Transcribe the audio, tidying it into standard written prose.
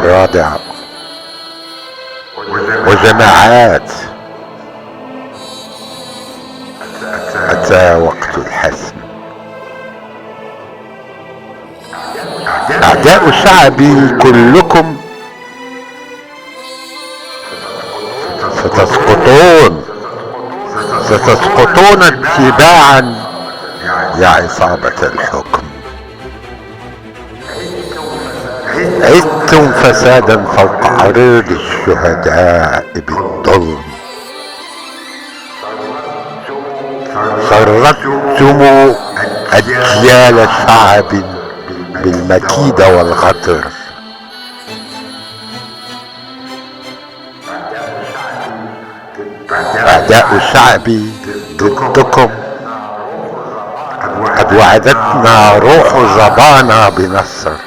الرادع وجماعات. أتى وقت الحسم. أعداء شعبي كلكم ستسقطون تباعا يا عصابة الحكم. عدتم فسادا فوق عريض الشهداء بالظلم. شردتم أجيال شعب بالمكيدة والغدر. أعداء شعبي ضدكم. قد وعدتنا روح زبانا بنصر.